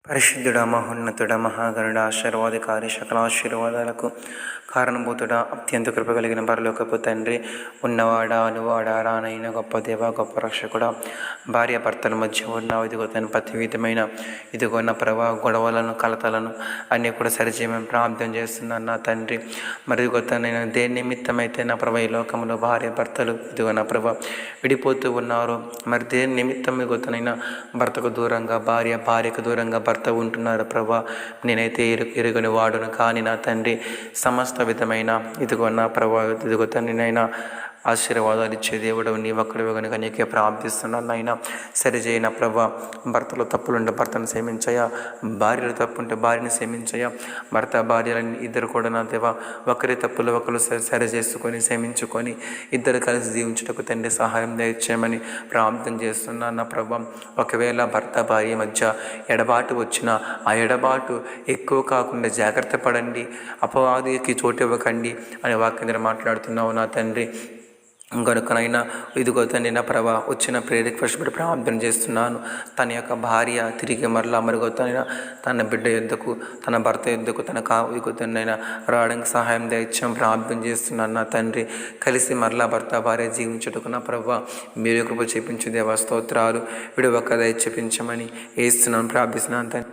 పరిశుద్ధుడా, మహోన్నతుడ, మహాగణుడ, ఆశీర్వాదకారి, సకలాశీర్వాదాలకు కారణభూతుడా, అత్యంత కృప కలిగిన పరలోకపు తండ్రి, ఉన్నవాడా, అనువాడా, రానైన గొప్ప దేవ, గొప్ప రక్షకుడా, భార్య భర్తల మధ్య ఉన్న ఇదిగో తన ప్రతి విధమైన ఇదిగోన్న గొడవలను, కలతలను అన్నీ కూడా సరిచేయమని ప్రార్థన చేస్తున్నాను నా తండ్రి. మరి ఇదిగో నేను దేని నిమిత్తమైతే నా ప్రభ ఈ లోకంలో భార్య భర్తలు ఇదిగో నా ప్రభ విడిపోతూ ఉన్నారు, మరి దేని నిమిత్తం ఇదిగోతనైనా భర్తకు దూరంగా, భార్యకు దూరంగా భర్త ఉంటున్నారు ప్రభా. నేనైతే ఎరుగని వాడును కానీ నా తండ్రి, సమస్త విధమైన ఇదిగో నా ప్రభా, ఇదిగో తండ్రినైనా ఆశీర్వాదాలు ఇచ్చే దేవుడు నీ ఒక్కడివి కనుక నీకే ప్రార్థిస్తున్నాను నాయన. సరిచేయన ప్రభా. భర్తలో తప్పులుంటే భర్తను క్షమించయా, భార్యలో తప్పుంటే భార్యను క్షమించయా. భర్త భార్యలని ఇద్దరు కూడా నా దేవా ఒకరి తప్పులు ఒకరు సరి చేసుకొని క్షమించుకొని ఇద్దరు కలిసి జీవించుటకు తండ్రి సహాయం దయచేయమని ప్రార్థన చేస్తున్నాను నా ప్రభా. ఒకవేళ భర్త భార్య మధ్య ఎడబాటు వచ్చినా ఆ ఎడబాటు ఎక్కువ కాకుండా జాగ్రత్త పడండి, అపవాదికి చోటు ఇవ్వకండి అనే వాక్యం దగ్గర మాట్లాడుతున్నావు నా తండ్రి. కనుకనైనా ఇదిగో తండ్రి నా ప్రభా వచ్చిన ప్రేరిక పడి ప్రార్థన చేస్తున్నాను. తన యొక్క భార్య తిరిగి మరలా మరుగవుతానైనా తన బిడ్డ యుద్ధకు, తన భర్త యుద్ధకు, తన కావుతనైనా రావడానికి సహాయం దయచేయం ప్రార్థన చేస్తున్నాను నా తండ్రి. కలిసి మరలా భర్త భార్య జీవించుటకు నా ప్రభా మీరు కృప చూపించు దేవా స్తోత్రాలు. విడవక దయ చూపించమని వేస్తున్నాను, ప్రార్థిస్తున్నాను తండ్రి.